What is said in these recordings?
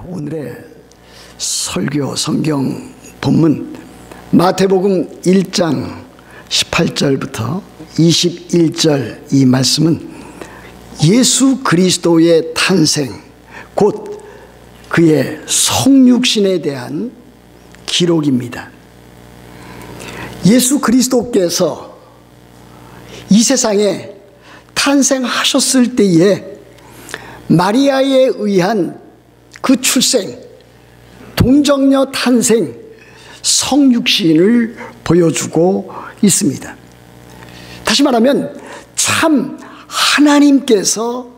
오늘의 설교 성경 본문 마태복음 1장 18절부터 21절 이 말씀은 예수 그리스도의 탄생 곧 그의 성육신에 대한 기록입니다. 예수 그리스도께서 이 세상에 탄생하셨을 때에 마리아에 의한 그 출생, 동정녀 탄생, 성육신을 보여주고 있습니다. 다시 말하면 참 하나님께서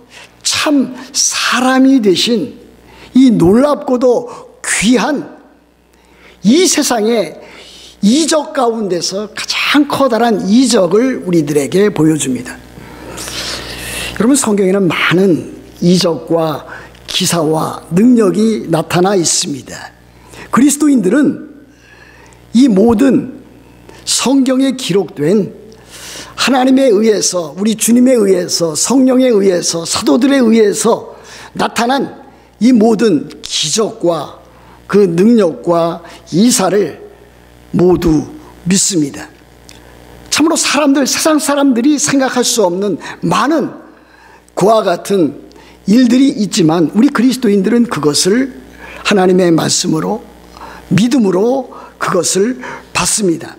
참 사람이 되신 이 놀랍고도 귀한 이 세상의 이적 가운데서 가장 커다란 이적을 우리들에게 보여줍니다. 여러분, 성경에는 많은 이적과 기사와 능력이 나타나 있습니다. 그리스도인들은 이 모든 성경에 기록된 하나님에 의해서, 우리 주님에 의해서, 성령에 의해서, 사도들에 의해서 나타난 이 모든 기적과 그 능력과 이사를 모두 믿습니다. 참으로 세상 사람들이 생각할 수 없는 많은 그와 같은 일들이 있지만 우리 그리스도인들은 그것을 하나님의 말씀으로 믿음으로 그것을 받습니다.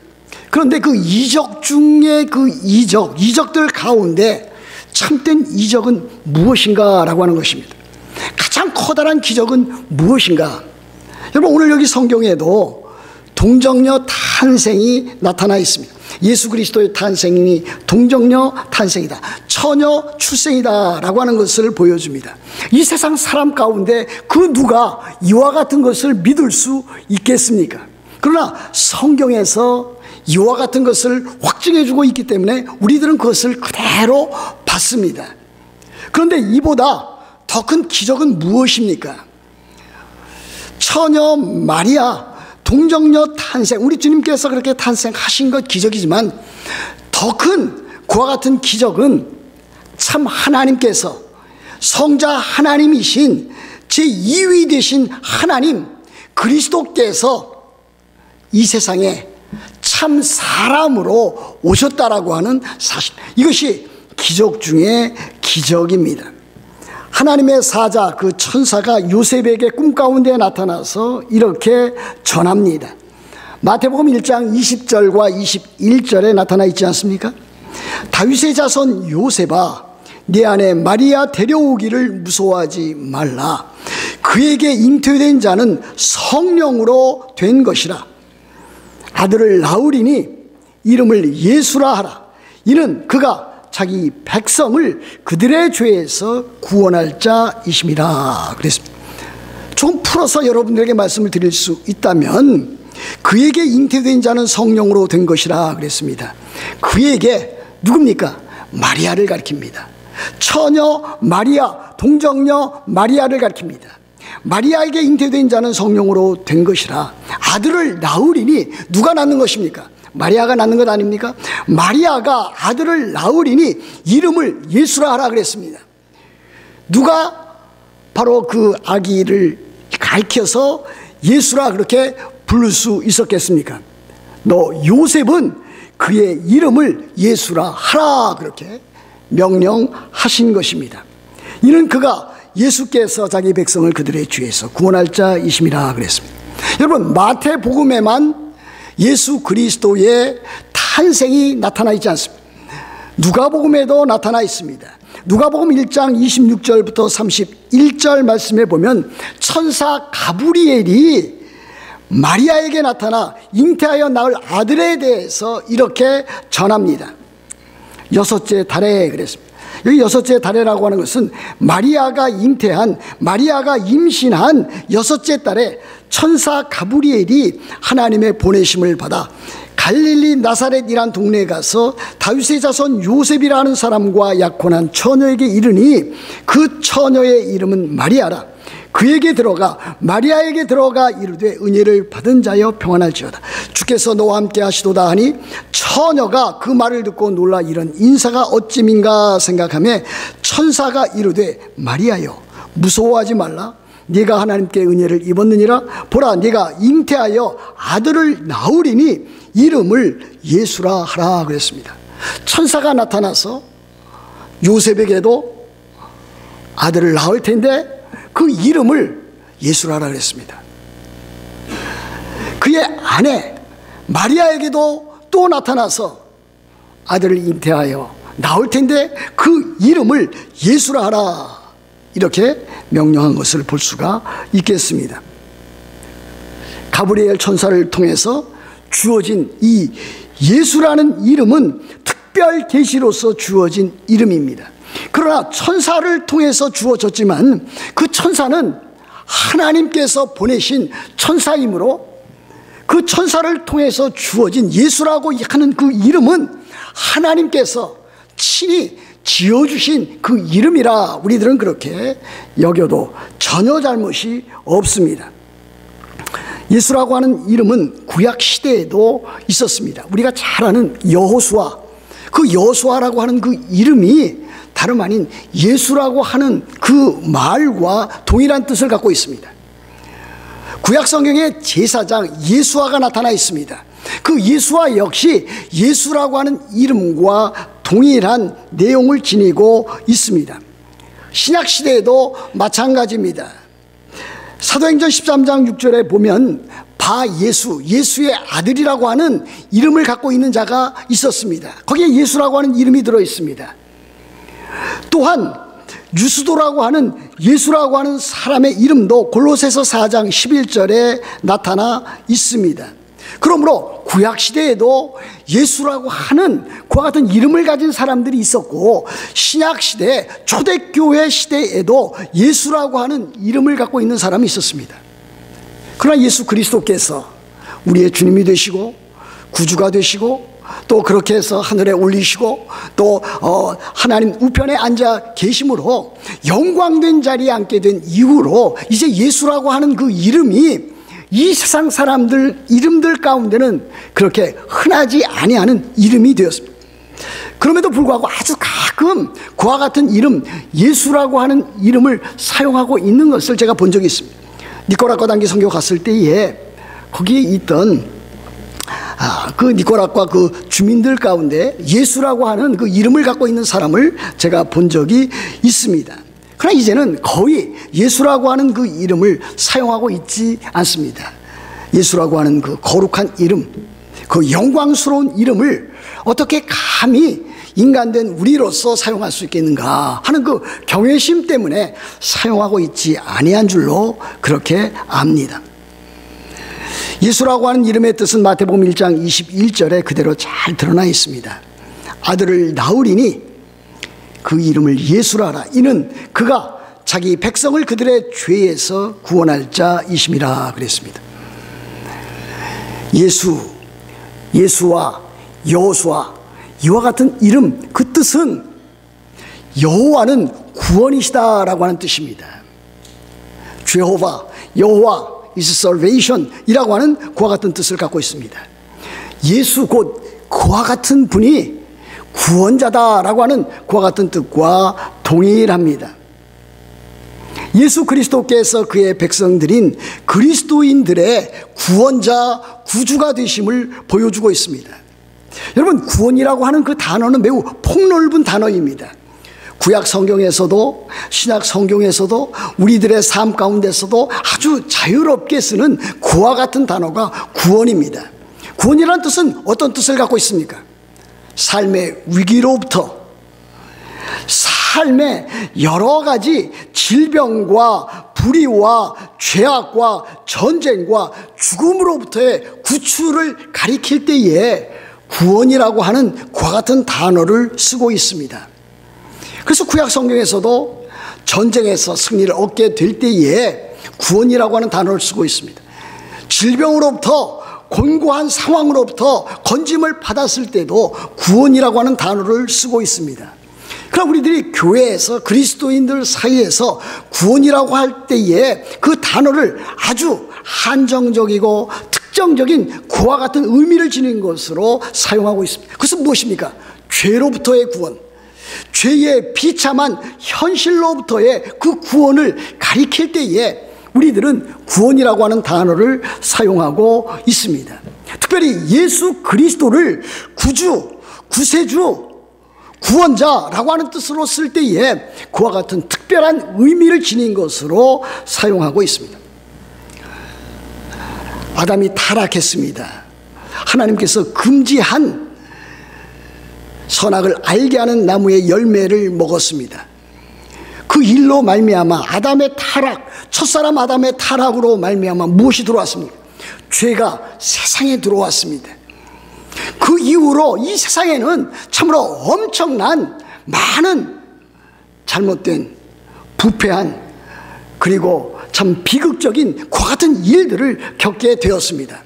그런데 그 이적 중에 그 이적들 가운데 참된 이적은 무엇인가 라고 하는 것입니다. 가장 커다란 기적은 무엇인가? 여러분, 오늘 여기 성경에도 동정녀 탄생이 나타나 있습니다. 예수 그리스도의 탄생이 동정녀 탄생이다, 처녀 출생이다 라고 하는 것을 보여줍니다. 이 세상 사람 가운데 그 누가 이와 같은 것을 믿을 수 있겠습니까? 그러나 성경에서 이와 같은 것을 확증해 주고 있기 때문에 우리들은 그것을 그대로 받습니다. 그런데 이보다 더 큰 기적은 무엇입니까? 처녀 마리아 동정녀 탄생, 우리 주님께서 그렇게 탄생하신 것 기적이지만 더 큰 그와 같은 기적은 참 하나님께서, 성자 하나님이신 제2위 되신 하나님 그리스도께서 이 세상에 참 사람으로 오셨다라고 하는 사실, 이것이 기적 중에 기적입니다. 하나님의 사자 그 천사가 요셉에게 꿈 가운데 나타나서 이렇게 전합니다. 마태복음 1장 20절과 21절에 나타나 있지 않습니까? 다윗의 자손 요셉아, 네 아내 마리아 데려오기를 무서워하지 말라. 그에게 잉태된 자는 성령으로 된 것이라. 아들을 낳으리니 이름을 예수라 하라. 이는 그가 자기 백성을 그들의 죄에서 구원할 자이심이라 그랬습니다. 좀 풀어서 여러분들에게 말씀을 드릴 수 있다면 그에게 잉태된 자는 성령으로 된 것이라 그랬습니다. 그에게 누굽니까? 마리아를 가리킵니다. 처녀 마리아, 동정녀 마리아를 가리킵니다. 마리아에게 잉태된 자는 성령으로 된 것이라. 아들을 낳으리니 누가 낳는 것입니까? 마리아가 낳는 것 아닙니까? 마리아가 아들을 낳으리니 이름을 예수라 하라 그랬습니다. 누가 바로 그 아기를 가리켜서 예수라 그렇게 부를 수 있었겠습니까? 너 요셉은 그의 이름을 예수라 하라 그렇게 명령하신 것입니다. 이는 그가 예수께서 자기 백성을 그들의 죄에서 구원할 자이심이라 그랬습니다. 여러분, 마태복음에만 예수 그리스도의 탄생이 나타나 있지 않습니다. 누가복음에도 나타나 있습니다. 누가복음 1장 26절부터 31절 말씀에 보면 천사 가브리엘이 마리아에게 나타나 잉태하여 낳을 아들에 대해서 이렇게 전합니다. 여섯째 달에 그랬습니다. 여기 여섯째 달에라고 하는 것은 마리아가 임신한 여섯째 달에 천사 가브리엘이 하나님의 보내심을 받아 갈릴리 나사렛이란 동네에 가서 다윗의 자손 요셉이라는 사람과 약혼한 처녀에게 이르니 그 처녀의 이름은 마리아라. 그에게 들어가 마리아에게 들어가 이르되 은혜를 받은 자여 평안할지어다. 주께서 너와 함께 하시도다 하니 처녀가 그 말을 듣고 놀라 이런 인사가 어찌민가 생각하며 천사가 이르되 마리아여 무서워하지 말라. 네가 하나님께 은혜를 입었느니라. 보라, 네가 잉태하여 아들을 낳으리니 이름을 예수라 하라 그랬습니다. 천사가 나타나서 요셉에게도 아들을 낳을 텐데 그 이름을 예수라 하라 그랬습니다. 그의 아내 마리아에게도 또 나타나서 아들을 잉태하여 낳을 텐데 그 이름을 예수라 하라, 이렇게 명령한 것을 볼 수가 있겠습니다. 가브리엘 천사를 통해서 주어진 이 예수라는 이름은 특별 계시로서 주어진 이름입니다. 그러나 천사를 통해서 주어졌지만 그 천사는 하나님께서 보내신 천사이므로 그 천사를 통해서 주어진 예수라고 하는 그 이름은 하나님께서 친히 지어주신 그 이름이라 우리들은 그렇게 여겨도 전혀 잘못이 없습니다. 예수라고 하는 이름은 구약 시대에도 있었습니다. 우리가 잘 아는 여호수아, 그 여호수아라고 하는 그 이름이 다름 아닌 예수라고 하는 그 말과 동일한 뜻을 갖고 있습니다. 구약 성경에 제사장 예수아가 나타나 있습니다. 그 예수아 역시 예수라고 하는 이름과 동일한 내용을 지니고 있습니다. 신약 시대에도 마찬가지입니다. 사도행전 13장 6절에 보면 바예수, 예수의 아들이라고 하는 이름을 갖고 있는 자가 있었습니다. 거기에 예수라고 하는 이름이 들어 있습니다. 또한 유스도라고 하는 예수라고 하는 사람의 이름도 골로새서 4장 11절에 나타나 있습니다. 그러므로 구약시대에도 예수라고 하는 그와 같은 이름을 가진 사람들이 있었고, 신약시대 초대교회 시대에도 예수라고 하는 이름을 갖고 있는 사람이 있었습니다. 그러나 예수 그리스도께서 우리의 주님이 되시고 구주가 되시고 또 그렇게 해서 하늘에 올리시고 또 하나님 우편에 앉아 계심으로 영광된 자리에 앉게 된 이후로 이제 예수라고 하는 그 이름이 이 세상 사람들 이름들 가운데는 그렇게 흔하지 아니하는 이름이 되었습니다. 그럼에도 불구하고 아주 가끔 그와 같은 이름, 예수라고 하는 이름을 사용하고 있는 것을 제가 본 적이 있습니다. 니꼬라과 단기 선교 갔을 때에 거기에 있던 그 니꼬라과 그 주민들 가운데 예수라고 하는 그 이름을 갖고 있는 사람을 제가 본 적이 있습니다. 그러나 이제는 거의 예수라고 하는 그 이름을 사용하고 있지 않습니다. 예수라고 하는 그 거룩한 이름, 그 영광스러운 이름을 어떻게 감히 인간된 우리로서 사용할 수 있겠는가 하는 그 경외심 때문에 사용하고 있지 아니한 줄로 그렇게 압니다. 예수라고 하는 이름의 뜻은 마태복음 1장 21절에 그대로 잘 드러나 있습니다. 아들을 낳으리니 그 이름을 예수라 하라. 이는 그가 자기 백성을 그들의 죄에서 구원할 자이심이라 그랬습니다. 예수, 예수와 여호수아, 이와 같은 이름, 그 뜻은 여호와는 구원이시다라고 하는 뜻입니다. 제호바, 여호와 is salvation 이라고 하는 그와 같은 뜻을 갖고 있습니다. 예수 곧 그와 같은 분이 구원자다라고 하는 그와 같은 뜻과 동일합니다. 예수 그리스도께서 그의 백성들인 그리스도인들의 구원자, 구주가 되심을 보여주고 있습니다. 여러분, 구원이라고 하는 그 단어는 매우 폭넓은 단어입니다. 구약 성경에서도 신약 성경에서도 우리들의 삶 가운데서도 아주 자유롭게 쓰는 그와 같은 단어가 구원입니다. 구원이라는 뜻은 어떤 뜻을 갖고 있습니까? 삶의 위기로부터, 삶의 여러 가지 질병과 불의와 죄악과 전쟁과 죽음으로부터의 구출을 가리킬 때에 구원이라고 하는 그와 같은 단어를 쓰고 있습니다. 그래서 구약 성경에서도 전쟁에서 승리를 얻게 될 때에 구원이라고 하는 단어를 쓰고 있습니다. 질병으로부터, 곤고한 상황으로부터 건짐을 받았을 때도 구원이라고 하는 단어를 쓰고 있습니다. 그럼 우리들이 교회에서 그리스도인들 사이에서 구원이라고 할 때에 그 단어를 아주 한정적이고 특정적인 그와 같은 의미를 지닌 것으로 사용하고 있습니다. 그것은 무엇입니까? 죄로부터의 구원, 죄의 비참한 현실로부터의 그 구원을 가리킬 때에 우리들은 구원이라고 하는 단어를 사용하고 있습니다. 특별히 예수 그리스도를 구주, 구세주, 구원자라고 하는 뜻으로 쓸 때에 그와 같은 특별한 의미를 지닌 것으로 사용하고 있습니다. 아담이 타락했습니다. 하나님께서 금지한 선악을 알게 하는 나무의 열매를 먹었습니다. 그 일로 말미암아 아담의 타락, 첫사람 아담의 타락으로 말미암아 무엇이 들어왔습니까? 죄가 세상에 들어왔습니다. 그 이후로 이 세상에는 참으로 엄청난 많은 잘못된 부패한 그리고 참 비극적인 그와 같은 일들을 겪게 되었습니다.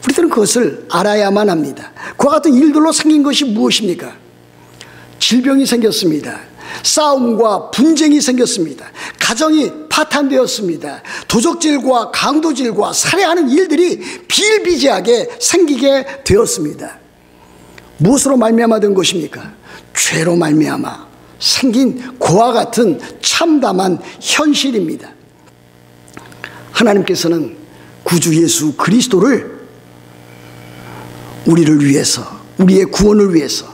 우리들은 그것을 알아야만 합니다. 그와 같은 일들로 생긴 것이 무엇입니까? 질병이 생겼습니다. 싸움과 분쟁이 생겼습니다. 가정이 파탄되었습니다. 도적질과 강도질과 살해하는 일들이 비일비재하게 생기게 되었습니다. 무엇으로 말미암아 된 것입니까? 죄로 말미암아 생긴 그와 같은 참담한 현실입니다. 하나님께서는 구주 예수 그리스도를 우리를 위해서, 우리의 구원을 위해서,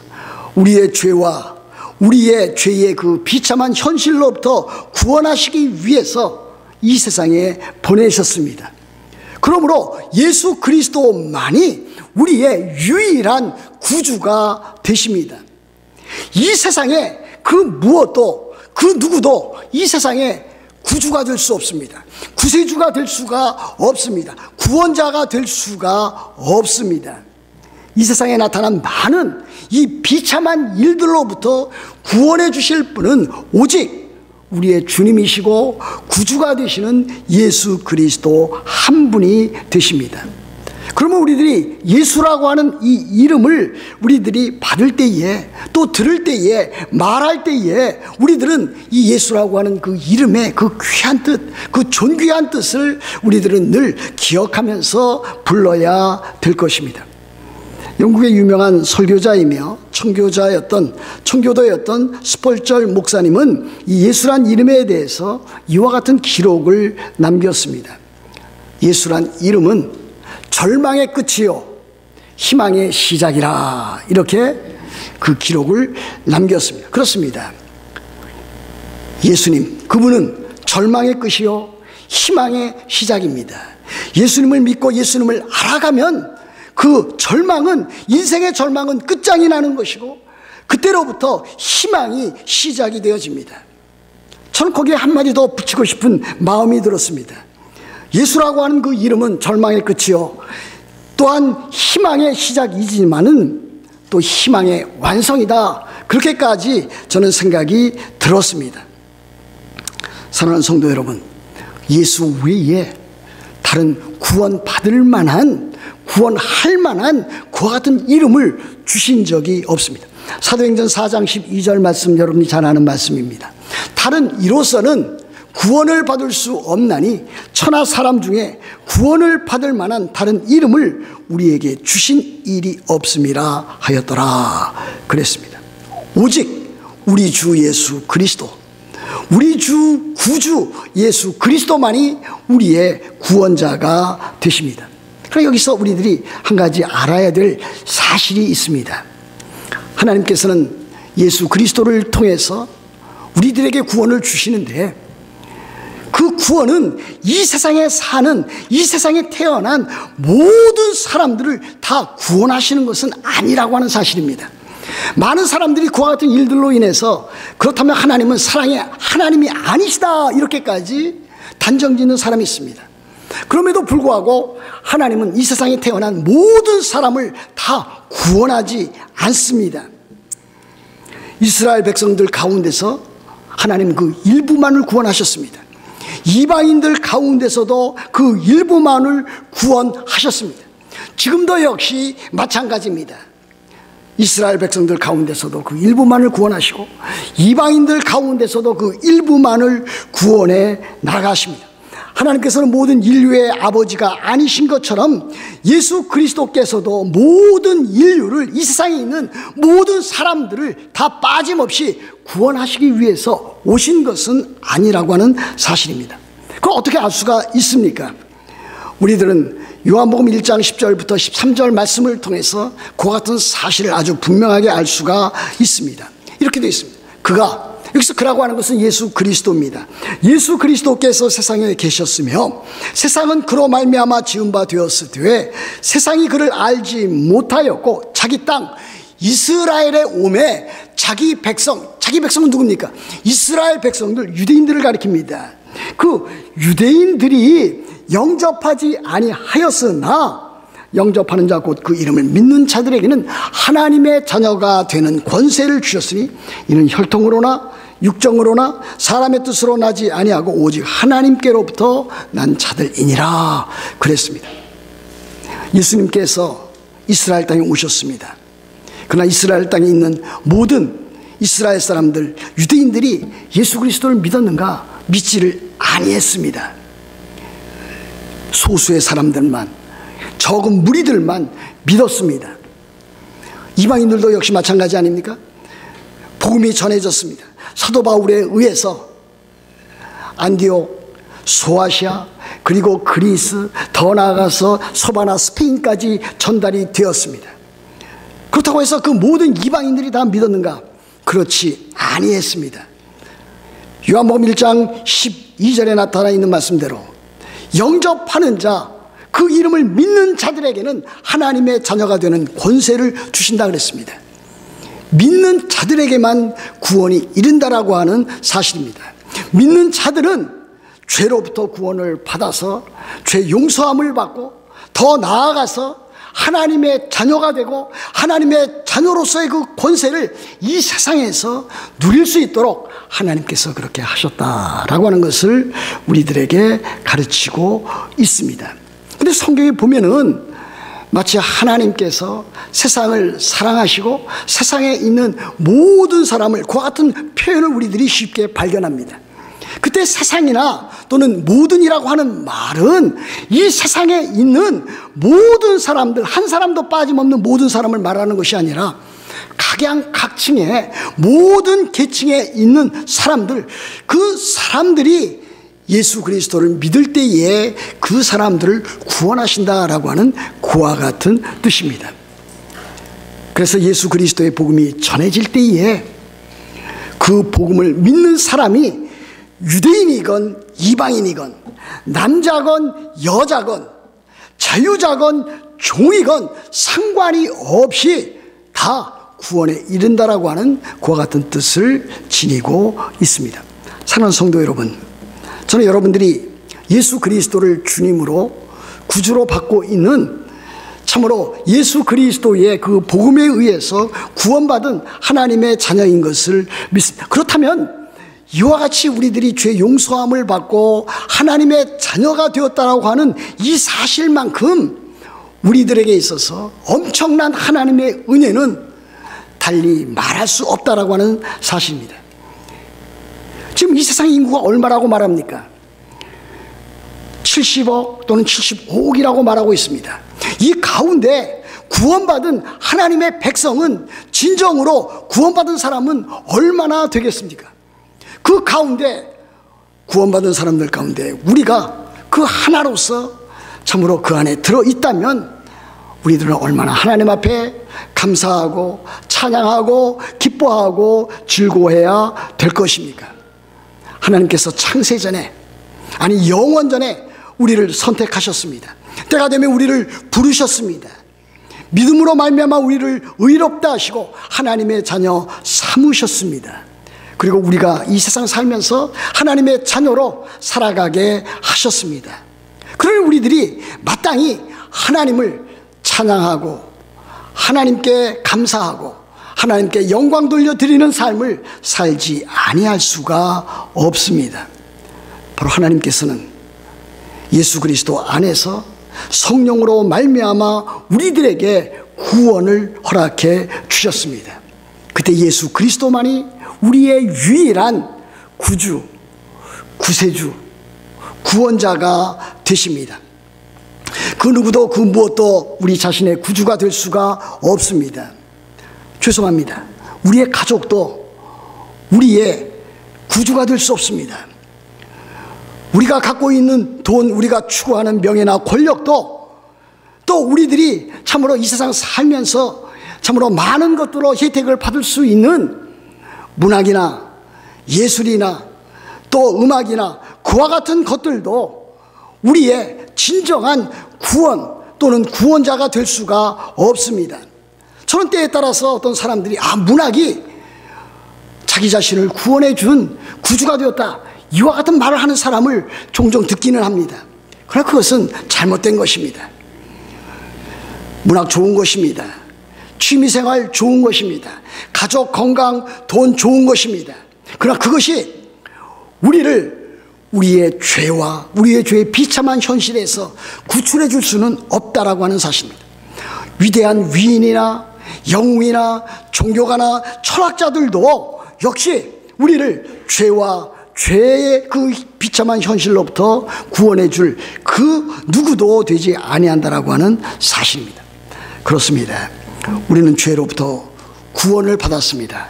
우리의 죄와 우리의 죄의 그 비참한 현실로부터 구원하시기 위해서 이 세상에 보내셨습니다. 그러므로 예수 그리스도만이 우리의 유일한 구주가 되십니다. 이 세상에 그 무엇도 그 누구도 이 세상에 구주가 될 수 없습니다. 구세주가 될 수가 없습니다. 구원자가 될 수가 없습니다. 이 세상에 나타난 많은 이 비참한 일들로부터 구원해 주실 분은 오직 우리의 주님이시고 구주가 되시는 예수 그리스도 한 분이 되십니다. 그러면 우리들이 예수라고 하는 이 이름을 우리들이 받을 때에 또 들을 때에 말할 때에 우리들은 이 예수라고 하는 그 이름의 그 귀한 뜻, 그 존귀한 뜻을 우리들은 늘 기억하면서 불러야 될 것입니다. 영국의 유명한 설교자이며 청교도였던 스펄절 목사님은 이 예수란 이름에 대해서 이와 같은 기록을 남겼습니다. 예수란 이름은 절망의 끝이요 희망의 시작이라, 이렇게 그 기록을 남겼습니다. 그렇습니다. 예수님, 그분은 절망의 끝이요 희망의 시작입니다. 예수님을 믿고 예수님을 알아가면 그 절망은, 인생의 절망은 끝장이 나는 것이고 그때로부터 희망이 시작이 되어집니다. 저는 거기에 한마디 더 붙이고 싶은 마음이 들었습니다. 예수라고 하는 그 이름은 절망의 끝이요 또한 희망의 시작이지만은 또 희망의 완성이다, 그렇게까지 저는 생각이 들었습니다. 사랑하는 성도 여러분, 예수 외에 다른 구원받을 만한, 구원할 만한 그와 같은 이름을 주신 적이 없습니다. 사도행전 4장 12절 말씀, 여러분이 잘 아는 말씀입니다. 다른 이로서는 구원을 받을 수 없나니 천하 사람 중에 구원을 받을 만한 다른 이름을 우리에게 주신 일이 없음이라 하였더라 그랬습니다. 오직 우리 주 예수 그리스도, 우리 주 구주 예수 그리스도만이 우리의 구원자가 되십니다. 그러나 여기서 우리들이 한 가지 알아야 될 사실이 있습니다. 하나님께서는 예수 그리스도를 통해서 우리들에게 구원을 주시는데 그 구원은 이 세상에 사는, 이 세상에 태어난 모든 사람들을 다 구원하시는 것은 아니라고 하는 사실입니다. 많은 사람들이 그와 같은 일들로 인해서 그렇다면 하나님은 사랑의 하나님이 아니시다, 이렇게까지 단정짓는 사람이 있습니다. 그럼에도 불구하고 하나님은 이 세상에 태어난 모든 사람을 다 구원하지 않습니다. 이스라엘 백성들 가운데서 하나님 그 일부만을 구원하셨습니다. 이방인들 가운데서도 그 일부만을 구원하셨습니다. 지금도 역시 마찬가지입니다. 이스라엘 백성들 가운데서도 그 일부만을 구원하시고 이방인들 가운데서도 그 일부만을 구원해 나가십니다. 하나님께서는 모든 인류의 아버지가 아니신 것처럼 예수 그리스도께서도 모든 인류를, 이 세상에 있는 모든 사람들을 다 빠짐없이 구원하시기 위해서 오신 것은 아니라고 하는 사실입니다. 그걸 어떻게 알 수가 있습니까? 우리들은 요한복음 1장 10절부터 13절 말씀을 통해서 그와 같은 사실을 아주 분명하게 알 수가 있습니다. 이렇게 되어 있습니다. 여기서 그라고 하는 것은 예수 그리스도입니다. 예수 그리스도께서 세상에 계셨으며 세상은 그로 말미암아 지은 바 되었으되 세상이 그를 알지 못하였고 자기 땅 이스라엘에 오매 자기 백성은 누굽니까? 이스라엘 백성들, 유대인들을 가리킵니다. 그 유대인들이 영접하지 아니하였으나 영접하는 자 곧 그 이름을 믿는 자들에게는 하나님의 자녀가 되는 권세를 주셨으니 이는 혈통으로나 육정으로나 사람의 뜻으로 나지 아니하고 오직 하나님께로부터 난 자들이니라 그랬습니다. 예수님께서 이스라엘 땅에 오셨습니다. 그러나 이스라엘 땅에 있는 모든 이스라엘 사람들, 유대인들이 예수 그리스도를 믿었는가? 믿지를 아니했습니다. 소수의 사람들만, 적은 무리들만 믿었습니다. 이방인들도 역시 마찬가지 아닙니까? 복음이 전해졌습니다. 사도 바울에 의해서 안디옥, 소아시아, 그리고 그리스, 더 나아가서 서바나, 스페인까지 전달이 되었습니다. 그렇다고 해서 그 모든 이방인들이 다 믿었는가? 그렇지 아니했습니다. 요한복음 1장 12절에 나타나 있는 말씀대로 영접하는 자, 그 이름을 믿는 자들에게는 하나님의 자녀가 되는 권세를 주신다 그랬습니다. 믿는 자들에게만 구원이 이른다라고 하는 사실입니다. 믿는 자들은 죄로부터 구원을 받아서 죄 용서함을 받고 더 나아가서 하나님의 자녀가 되고 하나님의 자녀로서의 그 권세를 이 세상에서 누릴 수 있도록 하나님께서 그렇게 하셨다라고 하는 것을 우리들에게 가르치고 있습니다. 그런데 성경에 보면은 마치 하나님께서 세상을 사랑하시고 세상에 있는 모든 사람을 그와 같은 표현을 우리들이 쉽게 발견합니다. 그때 세상이나 또는 모든이라고 하는 말은 이 세상에 있는 모든 사람들, 한 사람도 빠짐없는 모든 사람을 말하는 것이 아니라 각양각층의 모든 계층에 있는 사람들, 그 사람들이 예수 그리스도를 믿을 때에 그 사람들을 구원하신다라고 하는 그와 같은 뜻입니다. 그래서 예수 그리스도의 복음이 전해질 때에 그 복음을 믿는 사람이 유대인이건 이방인이건 남자건 여자건 자유자건 종이건 상관이 없이 다 구원에 이른다라고 하는 그와 같은 뜻을 지니고 있습니다. 사랑하는 성도 여러분, 저는 여러분들이 예수 그리스도를 주님으로 구주로 받고 있는 참으로 예수 그리스도의 그 복음에 의해서 구원받은 하나님의 자녀인 것을 믿습니다. 그렇다면 이와 같이 우리들이 죄 용서함을 받고 하나님의 자녀가 되었다라고 하는 이 사실만큼 우리들에게 있어서 엄청난 하나님의 은혜는 달리 말할 수 없다라고 하는 사실입니다. 지금 이 세상 인구가 얼마라고 말합니까? 70억 또는 75억이라고 말하고 있습니다. 이 가운데 구원받은 하나님의 백성은 진정으로 구원받은 사람은 얼마나 되겠습니까? 그 가운데 구원받은 사람들 가운데 우리가 그 하나로서 참으로 그 안에 들어있다면 우리들은 얼마나 하나님 앞에 감사하고 찬양하고 기뻐하고 즐거워해야 될 것입니까? 하나님께서 창세전에, 아니 영원전에 우리를 선택하셨습니다. 때가 되면 우리를 부르셨습니다. 믿음으로 말미암아 우리를 의롭다 하시고 하나님의 자녀 삼으셨습니다. 그리고 우리가 이 세상 살면서 하나님의 자녀로 살아가게 하셨습니다. 그러니 우리들이 마땅히 하나님을 찬양하고 하나님께 감사하고 하나님께 영광 돌려드리는 삶을 살지 아니할 수가 없습니다. 바로 하나님께서는 예수 그리스도 안에서 성령으로 말미암아 우리들에게 구원을 허락해 주셨습니다. 그때 예수 그리스도만이 우리의 유일한 구주, 구세주, 구원자가 되십니다. 그 누구도 그 무엇도 우리 자신의 구주가 될 수가 없습니다. 죄송합니다. 우리의 가족도 우리의 구주가 될 수 없습니다. 우리가 갖고 있는 돈, 우리가 추구하는 명예나 권력도 또 우리들이 참으로 이 세상 살면서 참으로 많은 것들로 혜택을 받을 수 있는 문학이나 예술이나 또 음악이나 그와 같은 것들도 우리의 진정한 구원 또는 구원자가 될 수가 없습니다. 저는 때에 따라서 어떤 사람들이 문학이 자기 자신을 구원해 준 구주가 되었다, 이와 같은 말을 하는 사람을 종종 듣기는 합니다. 그러나 그것은 잘못된 것입니다. 문학 좋은 것입니다. 취미생활 좋은 것입니다. 가족 건강, 돈 좋은 것입니다. 그러나 그것이 우리의 죄와 우리의 죄의 비참한 현실에서 구출해 줄 수는 없다라고 하는 사실입니다. 위대한 위인이나 영웅이나 종교가나 철학자들도 역시 우리를 죄와 죄의 그 비참한 현실로부터 구원해 줄 그 누구도 되지 아니한다라고 하는 사실입니다. 그렇습니다. 우리는 죄로부터 구원을 받았습니다.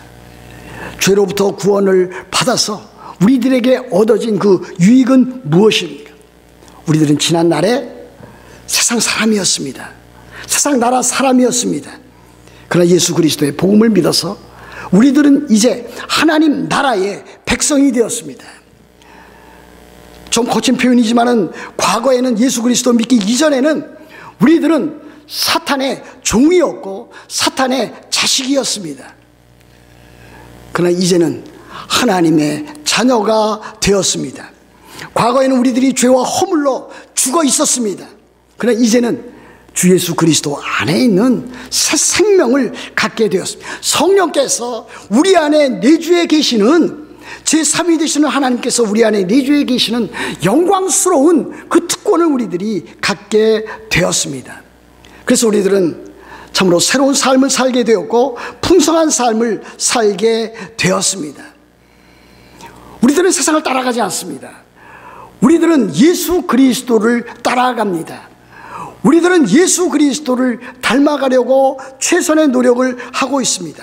죄로부터 구원을 받아서 우리들에게 얻어진 그 유익은 무엇입니까? 우리들은 지난 날에 세상 사람이었습니다. 세상 나라 사람이었습니다. 그러나 예수 그리스도의 복음을 믿어서 우리들은 이제 하나님 나라의 백성이 되었습니다. 좀 거친 표현이지만은 과거에는 예수 그리스도 믿기 이전에는 우리들은 사탄의 종이었고 사탄의 자식이었습니다. 그러나 이제는 하나님의 자녀가 되었습니다. 과거에는 우리들이 죄와 허물로 죽어 있었습니다. 그러나 이제는 주 예수 그리스도 안에 있는 새 생명을 갖게 되었습니다. 성령께서 우리 안에 내주에 계시는 제3위 되시는 하나님께서 우리 안에 내주에 계시는 영광스러운 그 특권을 우리들이 갖게 되었습니다. 그래서 우리들은 참으로 새로운 삶을 살게 되었고 풍성한 삶을 살게 되었습니다. 우리들은 세상을 따라가지 않습니다. 우리들은 예수 그리스도를 따라갑니다. 우리들은 예수 그리스도를 닮아가려고 최선의 노력을 하고 있습니다.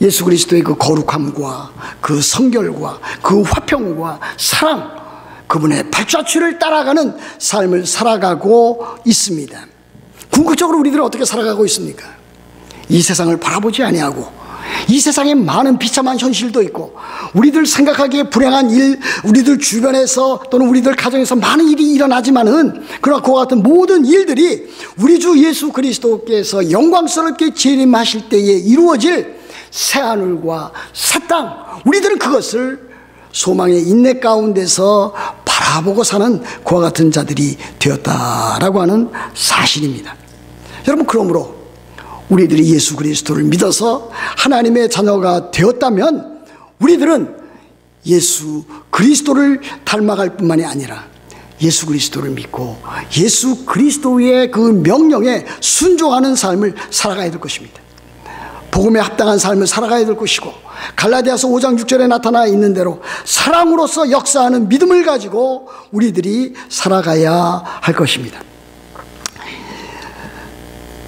예수 그리스도의 그 거룩함과 그 성결과 그 화평과 사랑, 그분의 발자취를 따라가는 삶을 살아가고 있습니다. 궁극적으로 우리들은 어떻게 살아가고 있습니까? 이 세상을 바라보지 아니하고 이 세상에 많은 비참한 현실도 있고 우리들 생각하기에 불행한 일, 우리들 주변에서 또는 우리들 가정에서 많은 일이 일어나지만은 그러나 그와 같은 모든 일들이 우리 주 예수 그리스도께서 영광스럽게 재림하실 때에 이루어질 새하늘과 새 땅, 우리들은 그것을 소망의 인내 가운데서 바라보고 사는 그와 같은 자들이 되었다라고 하는 사실입니다. 여러분, 그러므로 우리들이 예수 그리스도를 믿어서 하나님의 자녀가 되었다면 우리들은 예수 그리스도를 닮아갈 뿐만이 아니라 예수 그리스도를 믿고 예수 그리스도의 그 명령에 순종하는 삶을 살아가야 될 것입니다. 복음에 합당한 삶을 살아가야 될 것이고 갈라디아서 5장 6절에 나타나 있는 대로 사랑으로서 역사하는 믿음을 가지고 우리들이 살아가야 할 것입니다.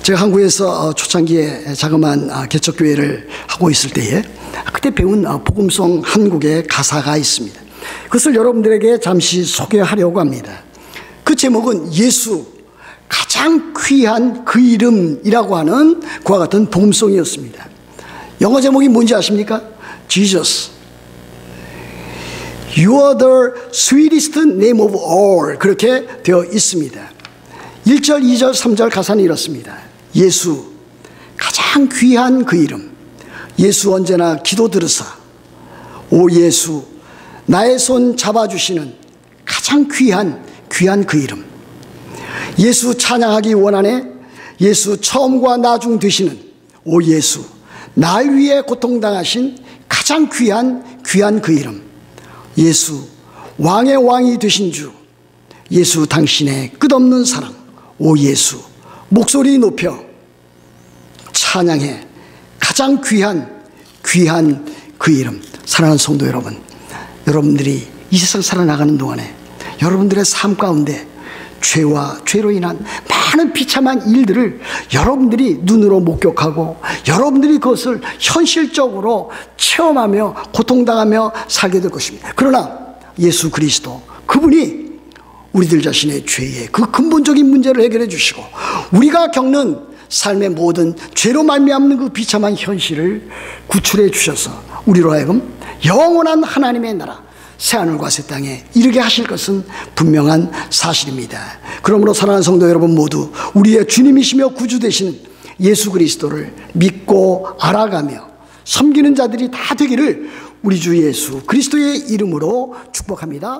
제가 한국에서 초창기에 자그마한 개척교회를 하고 있을 때에 그때 배운 복음송 한 곡의 가사가 있습니다. 그것을 여러분들에게 잠시 소개하려고 합니다. 그 제목은 예수 가장 귀한 그 이름이라고 하는 그와 같은 복음송이었습니다. 영어 제목이 뭔지 아십니까? Jesus, You are the sweetest name of all, 그렇게 되어 있습니다. 1절, 2절, 3절 가사는 이렇습니다. 예수 가장 귀한 그 이름, 예수 언제나 기도 들으사, 오 예수 나의 손 잡아주시는 가장 귀한 그 이름, 예수 찬양하기 원하네, 예수 처음과 나중 되시는 오 예수 날 위해 고통당하신 가장 귀한 그 이름, 예수 왕의 왕이 되신 주, 예수 당신의 끝없는 사랑, 오 예수 목소리 높여 찬양해 가장 귀한 그 이름. 사랑하는 성도 여러분, 여러분들이 이 세상 살아나가는 동안에 여러분들의 삶 가운데 죄와 죄로 인한 많은 비참한 일들을 여러분들이 눈으로 목격하고 여러분들이 그것을 현실적으로 체험하며 고통당하며 살게 될 것입니다. 그러나 예수 그리스도 그분이 우리들 자신의 죄의 그 근본적인 문제를 해결해 주시고 우리가 겪는 삶의 모든 죄로 말미암는 그 비참한 현실을 구출해 주셔서 우리로 하여금 영원한 하나님의 나라 새하늘과 새 땅에 이르게 하실 것은 분명한 사실입니다. 그러므로 사랑하는 성도 여러분 모두 우리의 주님이시며 구주 되신 예수 그리스도를 믿고 알아가며 섬기는 자들이 다 되기를 우리 주 예수 그리스도의 이름으로 축복합니다.